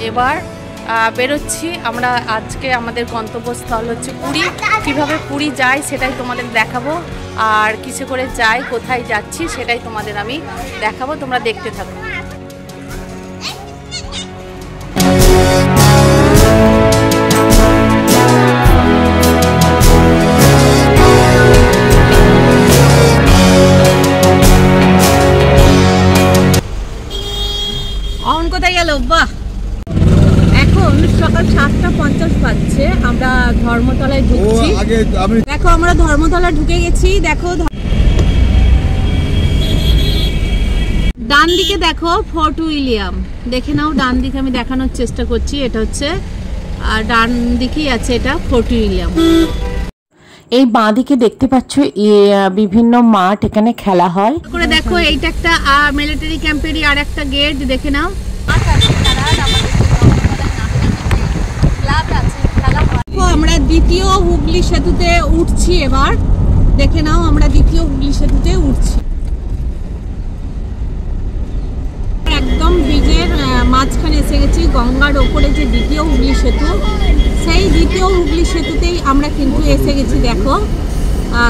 এবার বেরোচ্ছি আমরা। আজকে আমাদের গন্তব্যস্থল হচ্ছে পুরী। কিভাবে পুরী যাই সেটাই তোমাদের দেখাবো, আর কিসে করে যাই, কোথায় যাচ্ছি সেটাই তোমাদের আমি দেখাবো, তোমরা দেখতে থাকো। অন কোথায় গেল? বাহ, এখন সকাল 7:50 বাজছে। আমরা ধর্মতলায় ঢুকছি। দেখো আমরা ধর্মতলায় ঢুকে গেছি। দেখো ডান দিকে দেখো ফোর্ট উইলিয়াম, দেখে নাও। ডান দিকে আমি দেখানোর চেষ্টা করছি, এটা হচ্ছে ডান দিকেই আছে, এটা ফোর্ট উইলিয়াম। এই বাঁ দিকে দেখতে পাচ্ছ বিভিন্ন মাঠ, এখানে খেলা হয়। করে দেখো এইটা একটা মিলিটারি ক্যাম্পেরই আর একটা গেট, দেখে নাও। আমরা দ্বিতীয় হুগলি সেতুতে উঠছি এবার, দেখে নাও আমরা দ্বিতীয় হুগলি সেতুতে উঠছি। একদম ব্রিজের মাঝখানে এসে গেছি, গঙ্গার ওপরে যে দ্বিতীয় হুগলি সেতু, সেই দ্বিতীয় হুগলি সেতুতেই আমরা কিন্তু এসে গেছি। দেখো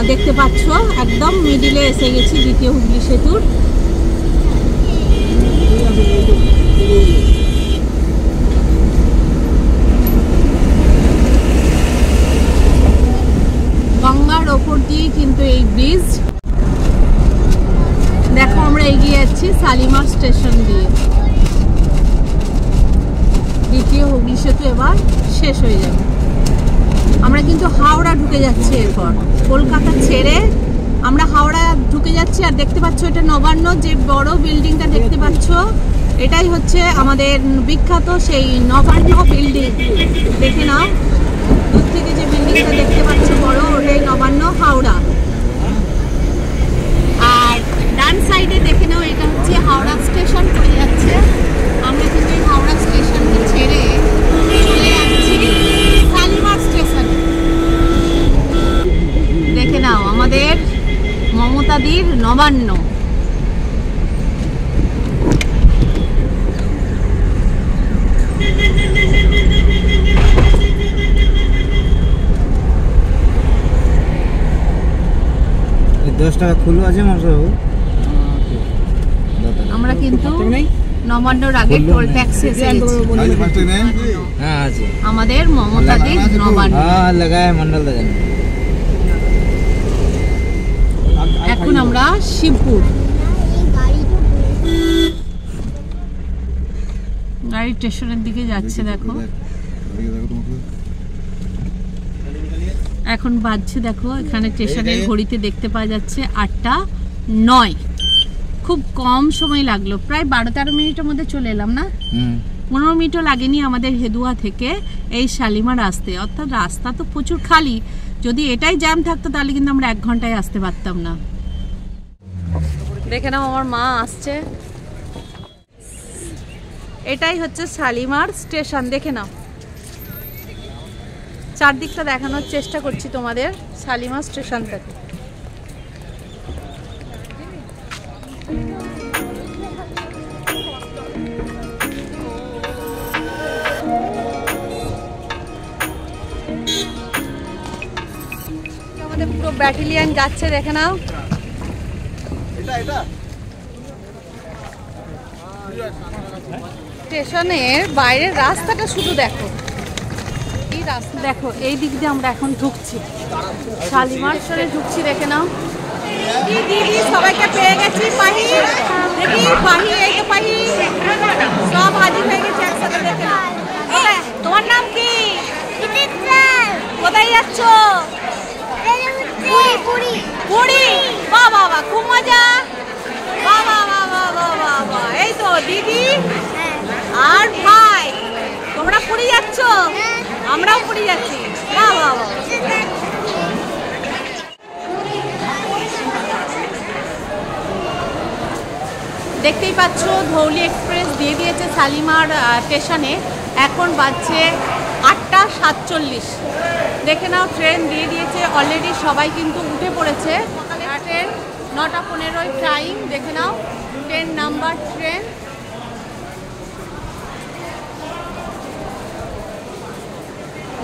দেখতে পাচ্ছ একদম মিডিলে এসে গেছি দ্বিতীয় হুগলি সেতুর। গঙ্গার ওপর দিয়ে কিন্তু এই ব্রিজ। দেখো আমরা এগিয়ে যাচ্ছি শালিমার স্টেশন দিয়ে। দ্বিতীয় হুগলি সেতু এবার শেষ হয়ে যাবে। আমরা কিন্তু হাওড়া ঢুকে যাচ্ছি, এরপর কলকাতা ছেড়ে আমরা হাওড়া ঢুকে যাচ্ছি। আর দেখতে পাচ্ছ এটা নবান্ন, যে বড় বিল্ডিংটা দেখতে পাচ্ছ এটাই হচ্ছে আমাদের বিখ্যাত সেই নবান্ন বিল্ডিং। দেখে নাও দূর থেকে যে বিল্ডিংটা দেখতে পাচ্ছ বড়, ওটাই নবান্ন হাওড়া। আর ডান সাইডে দেখে নাও এটা হচ্ছে হাওড়া স্টেশন পড়ে যাচ্ছে। আমরা কিন্তু এই হাওড়া স্টেশনকে ছেড়ে চলে যাচ্ছি শালিমার স্টেশনে। দেখে নাও আমাদের মমতাদির নবান্ন। আমরা কিন্তু নবান্নর আগে টোল ট্যাক্সি এসে গেছি। আমাদের মমতাদির নবান্ন। এখন আমরা শিবপুর। গাড়ি স্টেশনের দিকে যাচ্ছে। দেখো এখন বাজছে, দেখো এখানে স্টেশনের ঘড়িতে দেখতে পাওয়া যাচ্ছে 8:09। খুব কম সময় লাগলো, প্রায় 12-13 মিনিটের মধ্যে চলে এলাম না? 15 মিনিটও লাগেনি আমাদের হেদুয়া থেকে এই শালিমার আসতে। অর্থাৎ রাস্তা তো প্রচুর খালি, যদি এটাই জ্যাম থাকতো তাহলে কিন্তু আমরা 1 ঘন্টায় আসতে পারতাম না। দেখে নাও আমার মা আসছে। এটাই হচ্ছে শালিমার স্টেশন, দেখে নাও। চারদিকটা দেখানোর চেষ্টা করছি তোমাদের শালিমার স্টেশন থেকে। আমাদের পুরো ব্যাটালিয়ন যাচ্ছে, দেখে নাও। স্টেশনের বাইরের রাস্তাটা শুধু দেখো, এই রাস্তা দেখো। এই দিক দিয়ে আমরা এখন ঢুকছি, শালিমার স্টেশনে ঢুকছি। দেখে নাও দিদি সবাইকে পেয়ে গেছি। পাহি দেখি, পাহি এই তো পাহি, সব হাজির হয়ে গেছে একসাথে। দেখে নাও। তোমার নাম কি? কোথায় যাচ্ছ? পুরী। বাহ বাহ বাহ, খুব মজা। বাহ বাহ বাহ বাহ বাহ বাহ। এই তো দিদি আর ভাই, তোমরা পুরী যাচ্ছ? আমরাও পুরী যাচ্ছি। বাহ বাহ বাহ। দেখতেই পাচ্ছ ধৌলি এক্সপ্রেস দিয়ে দিয়েছে শালিমার স্টেশনে। এখন বাজছে 8:47। দেখে নাও ট্রেন দিয়ে দিয়েছে অলরেডি, সবাই কিন্তু উঠে পড়েছে। Train 9:15 time. দেখে নাও 10 নাম্বার ট্রেন।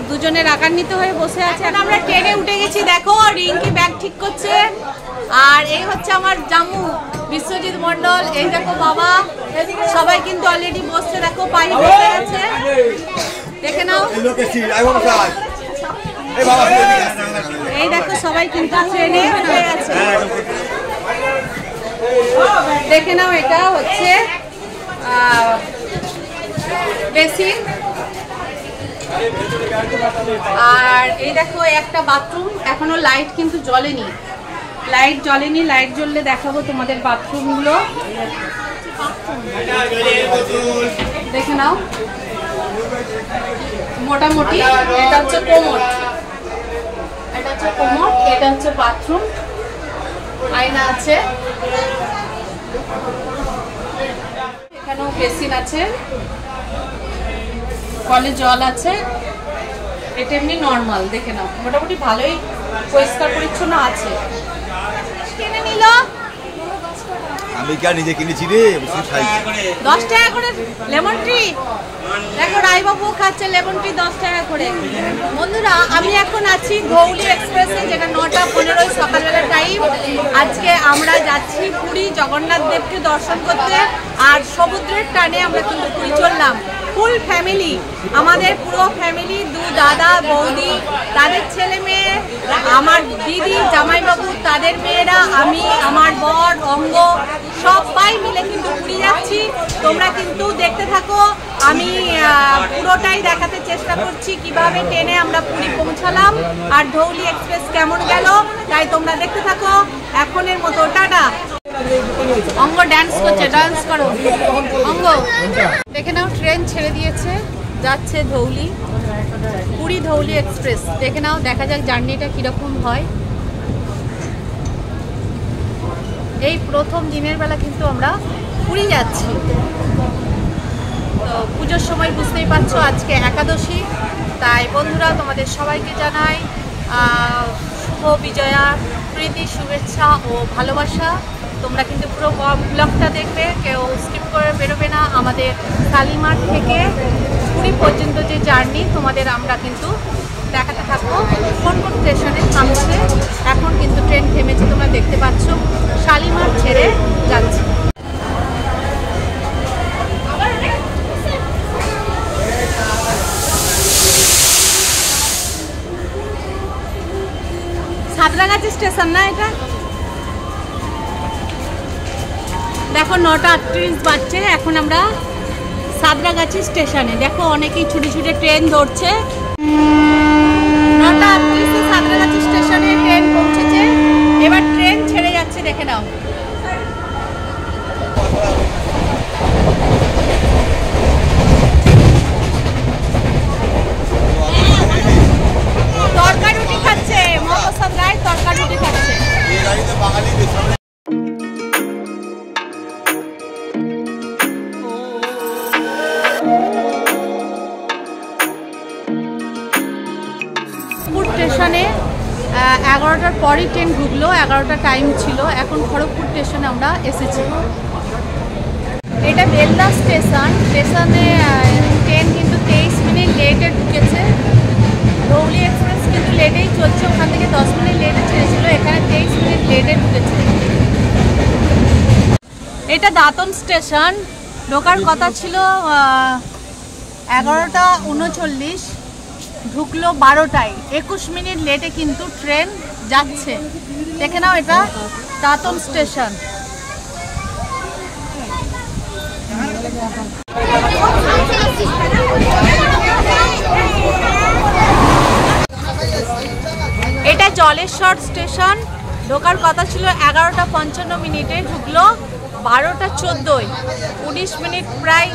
দুজনে রাগান্বিত হয়ে বসে আছে। আমরা ট্রেনে উঠে গেছি, দেখো রিঙ্কি ব্যাগ ঠিক করছে। আর এই হচ্ছে আমার জামু বিশ্বজিৎ মন্ডল, এই দেখো বাবা, সবাই কিন্তু অলরেডি বসছে, দেখো পায়ে বসে গেছে, দেখে নাও। এই দেখো সবাই কিন্তু ট্রেনে উঠে গেছে, দেখে নাও। এটা হচ্ছে বেসিন, আর এই দেখো একটা বাথরুম, এখনো লাইট কিন্তু জ্বলেনি, লাইট জ্বললে দেখাবো তোমাদের বাথরুমগুলো, দেখে নাও। মোটামুটি এটা হচ্ছে কোমোড, এটা হচ্ছে বাথরুম, আয়না আছে, এখানেও বেসিন আছে, কলে জল আছে। এটা এমনি নর্মাল, দেখে নাও, মোটামুটি ভালোই পরিষ্কার পরিচ্ছন্ন আছে। কিনে নিল, আমি কি নিজে কিনেছি রে, 10 টাকা করে লেমন ট্রি। দেখো রায়বাবু খাচ্ছে লেমন ট্রি 10 টাকা করে। বন্ধুরা, আমি এখন আছি ধৌলি এক্সপ্রেসে, যেটা 9:15 সকালবেলা টাইম। আজকে আমরা যাচ্ছি পুরী জগন্নাথ দেবকে দর্শন করতে, আর সমুদ্রের টানে আমরা কিন্তু পুরী চললাম, ফুল ফ্যামিলি, আমাদের পুরো ফ্যামিলি, 2 দাদা বৌদি, তাদের ছেলে মেয়ে, আমার দিদি জামাইবাবু, তাদের মেয়েরা, আমি, আমার বর, অঙ্গ, সবাই মিলে কিন্তু পুরী যাচ্ছি। তোমরা কিন্তু দেখতে থাকো, আমি পুরোটাই দেখাতে চেষ্টা করছি কিভাবে ট্রেনে আমরা পুরী পৌঁছালাম আর ধৌলি এক্সপ্রেস কেমন গেল, তাই তোমরা দেখতে থাকো। এখনের মতো টাটা। অঙ্গ ডান্স করছে, ডান্স করো অঙ্গ। দেখে নাও, ট্রেন ছেড়ে দিয়েছে, যাচ্ছে ধৌলি, পুরী ধৌলি এক্সপ্রেস। দেখে নাও, দেখা যাক জার্নিটা কিরকম হয়। এই প্রথম দিনের বেলা কিন্তু আমরা পুরী যাচ্ছি। তো পুজোর সময় বুঝতেই পারছো আজকে একাদশী, তাই বন্ধুরা তোমাদের সবাইকে জানাই শুভ বিজয়া, প্রীতি, শুভেচ্ছা ও ভালোবাসা। তোমরা কিন্তু পুরো ব্লগটা দেখবে, কেউ স্কিপ করে বেরোবে না। আমাদের শালিমার থেকে পুরী পর্যন্ত যে জার্নি তোমাদের আমরা কিন্তু দেখাতে থাকবো। কোন কোন স্টেশনে থামছে, এখন কিন্তু ট্রেন থেমেছে, তোমরা দেখতে পাচ্ছ, শালিমার ছেড়ে যাচ্ছে। সাঁতরাগাছি স্টেশন না এটা? দেখো 9:38 বাজছে, এখন আমরা সাঁতরাগাছি স্টেশনে। দেখো অনেকেই ছুটে ছুটে ট্রেন ধরছে। 9:38 সাঁতরাগাছি স্টেশনে ট্রেন পৌঁছেছে, এবার ট্রেন ছেড়ে যাচ্ছে, দেখে নাও। তরকা রুটি খাচ্ছে, মহাপ্রসাদ রায় তরকা রুটি খাচ্ছে। স্টেশনে 11টার পরই ট্রেন ঢুকলো, 11টা টাইম ছিল। এখন খড়গপুর স্টেশনে আমরা এসেছি। এটা বেলদা স্টেশন, স্টেশনে ট্রেন কিন্তু 23 মিনিট লেটে ঢুকেছে। ধৌলি এক্সপ্রেস কিন্তু লেটেই চলছে, ওখান থেকে 10 মিনিট লেটে ছেড়েছিল, এখানে 23 মিনিট লেটে ঢুকেছে। এটা দাঁতন স্টেশন, ঢোকার কথা ছিল 11:39, ঢুকলো 12টায়, 21 মিনিট লেটে কিন্তু ট্রেন যাচ্ছে। দেখে নাও, এটা দাঁতন স্টেশন। এটা জলেশ্বর স্টেশন, ঢোকার কথা ছিল 11:55, ঢুকলো 12:14, 19 মিনিট প্রায়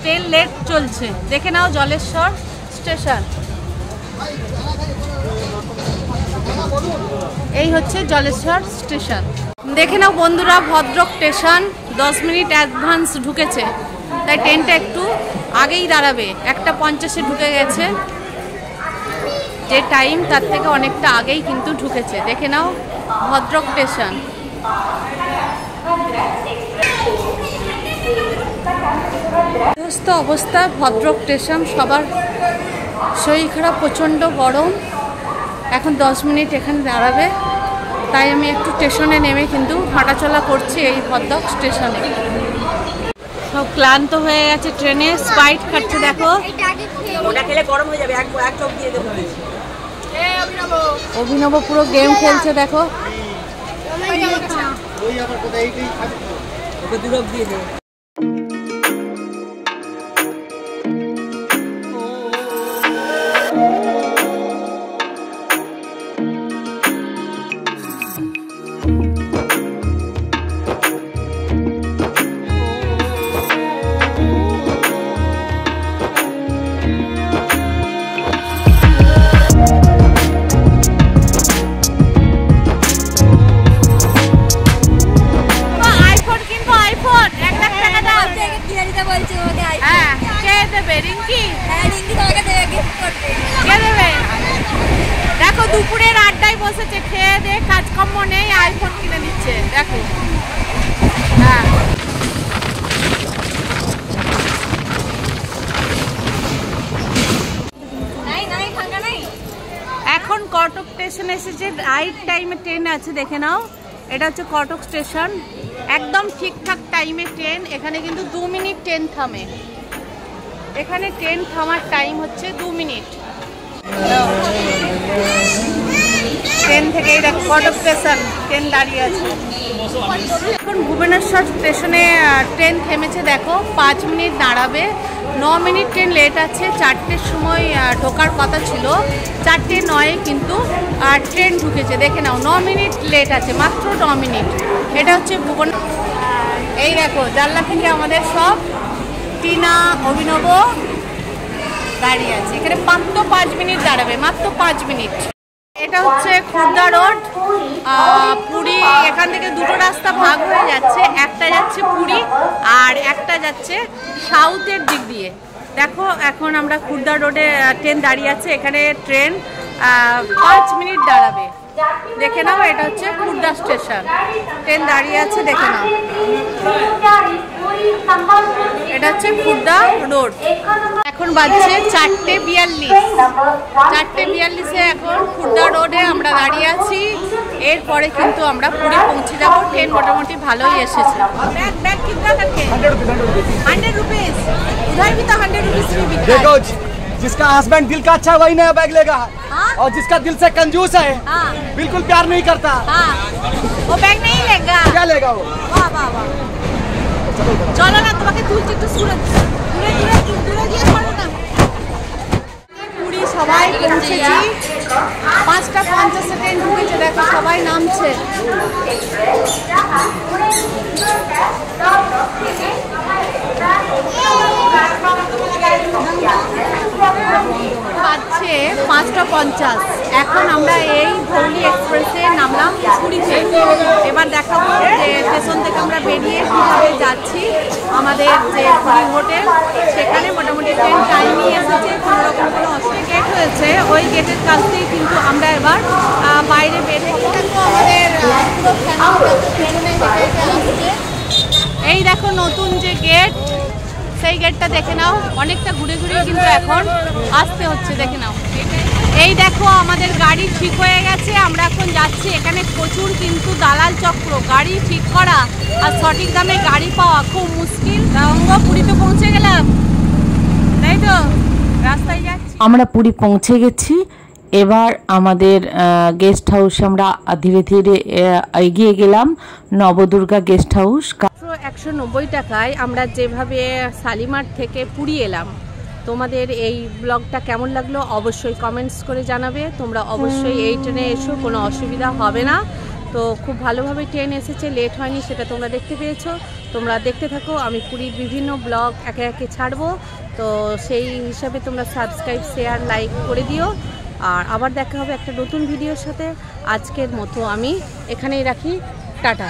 ট্রেন লেট চলছে। দেখে নাও জলেশ্বর স্টেশন। এই হচ্ছে জলেশ্বর স্টেশন। দেখে নাও বন্ধুরা, ভদ্রক স্টেশন 10 মিনিট অ্যাডভান্স ঢুকেছে, তাই ট্রেনটা একটু আগেই দাঁড়াবে। 1:50 ঢুকে গেছে, যে টাইম তার থেকে অনেকটা আগেই কিন্তু ঢুকেছে। দেখে নাও ভদ্রক স্টেশন। অবস্থা ভদ্রক স্টেশন, সবার শরীর খারাপ, প্রচণ্ড গরম। এখন 10 মিনিট এখানে দাঁড়াবে, তাই আমি একটু স্টেশনে নেমে কিন্তু হাঁটাচলা করছি এই ভদ্রক স্টেশনে। সব ক্লান্ত হয়ে গেছে, ট্রেনে স্প্রাইট খাচ্ছে দেখো। ওটা খেলে গরম হয়ে যাবে, এক চোখ দিয়ে দেবো। অভিনব পুরো গেম খেলছে দেখো। ওকে দুরব দিয়ে দেবো। দেখো দুপুরের আড্ডায় বসেছে, খেয়ে দে কাজকর্ম নেই, আইফোন কিনে নিচ্ছে দেখো। হ্যাঁ এখন কটক স্টেশন এসেছে, রাইট টাইমে ট্রেন আছে, দেখে নাও। এটা হচ্ছে কটক স্টেশন, একদম ঠিকঠাক টাইমে ট্রেন। এখানে কিন্তু 2 মিনিট ট্রেন থামে, এখানে ট্রেন থামার টাইম হচ্ছে 2 মিনিট। ট্রেন থেকে দেখো কটক স্টেশন, ট্রেন দাঁড়িয়ে আছে। এখন ভুবনেশ্বর স্টেশনে ট্রেন থেমেছে দেখো, 5 মিনিট দাঁড়াবে। 9 মিনিট ট্রেন লেট আছে, 4টের সময় ঢোকার কথা ছিল, 4:09 কিন্তু ট্রেন ঢুকেছে দেখে নাও। 9 মিনিট লেট আছে, মাত্র 9 মিনিট। এটা হচ্ছে ভুবনেশ্বর। এই দেখো জানলা থেকে আমাদের সব টিনা, অভিনব দাঁড়িয়ে আছে। এখানে মাত্র 5 মিনিট দাঁড়াবে, মাত্র 5 মিনিট। এটা হচ্ছে খুর্দা রোড, পুরী। এখান থেকে দুটো রাস্তা ভাগ হয়ে যাচ্ছে, একটা যাচ্ছে পুরী আর একটা যাচ্ছে সাউথের দিক দিয়ে। দেখো এখন আমরা খুর্দা রোডে ট্রেন দাঁড়িয়ে আছে, এখানে ট্রেন 5 মিনিট দাঁড়াবে, দেখে নাও। এটা হচ্ছে খুর্দা স্টেশন, ট্রেন দাঁড়িয়ে আছে দেখে নাও। এটা হচ্ছে খুর্দা রোড। এখন বাজছে 4:42। 4:42-এ এখন খুর্দা রোডে আমরা দাঁড়িয়ে আছি। এরপরে কিন্তু আমরা পুরী পৌঁছে যাব। ট্রেন মোটামুটি ভালোই এসেছে। बैग बैग कितना करके 100 रुपीस। उधर भी तो 100 रुपीस में बिकता है। देखो जिसका हस्बैंड दिल का अच्छा वही नया बैग लेगा। हाँ? और जिसका दिल से कंजूस है, हाँ। बिल्कुल प्यार नहीं करता, हाँ, वो बैग नहीं लेगा। क्या लेगा वो? वाह वाह वाह। চলো না তোমাকে তুলছি একটু, দূরে গিয়ে পড়ো না। পুরী সবাই পৌঁছেছি, 5:50 ট্রেন ঢুকেছে দেখো, সবাই নামছে। বাজছে 5:50। এখন আমরা এই ধৌলি এক্সপ্রেসে নামলাম পুরীতে। এবার দেখাবো যে স্টেশন থেকে আমরা বেরিয়ে কীভাবে যাচ্ছি আমাদের যে পুরী হোটেল, সেখানে মোটামুটি ট্রেন টাইমই এসেছে, কোনোরকম কোনো অসুবিধা গেট হয়েছে, ওই গেটের কাছ থেকেই কিন্তু আমরা এবার বাইরে বের হবো। আমাদের এই দেখো নতুন যে গেট, সেই গেটটা দেখে নাও। অনেকটা ঘুরে ঘুরে কিন্তু এখন আসতে হচ্ছে, দেখে নাও। এই দেখো আমাদের গাড়ি ঠিক হয়ে গেছে, আমরা এখন যাচ্ছি। এখানে প্রচুর কিন্তু দালাল চক্র, গাড়ি ঠিক করা আর সঠিক দামে গাড়ি পাওয়া খুব মুশকিল। আমরা পুরীতে পৌঁছে গেলাম, তাই তো রাস্তায় যাচ্ছি। আমরা পুরী পৌঁছে গেছি। এবার আমাদের গেস্ট হাউসে আমরা ধীরে ধীরে এগিয়ে গেলাম, নবদুর্গা গেস্ট হাউস। 190 টাকায় আমরা যেভাবে শালিমার থেকে পুরী এলাম। তোমাদের এই ব্লগটা কেমন লাগলো অবশ্যই কমেন্টস করে জানাবে। তোমরা অবশ্যই এই ট্রেনে এসো, কোনো অসুবিধা হবে না। তো খুব ভালোভাবে ট্রেন এসেছে, লেট হয়নি, সেটা তোমরা দেখতে পেয়েছো। তোমরা দেখতে থাকো, আমি পুরীর বিভিন্ন ব্লগ একে একে ছাড়বো। তো সেই হিসাবে তোমরা সাবস্ক্রাইব, শেয়ার, লাইক করে দিও। আর আবার দেখা হবে একটা নতুন ভিডিওর সাথে। আজকের মতো আমি এখানেই রাখি, টাটা।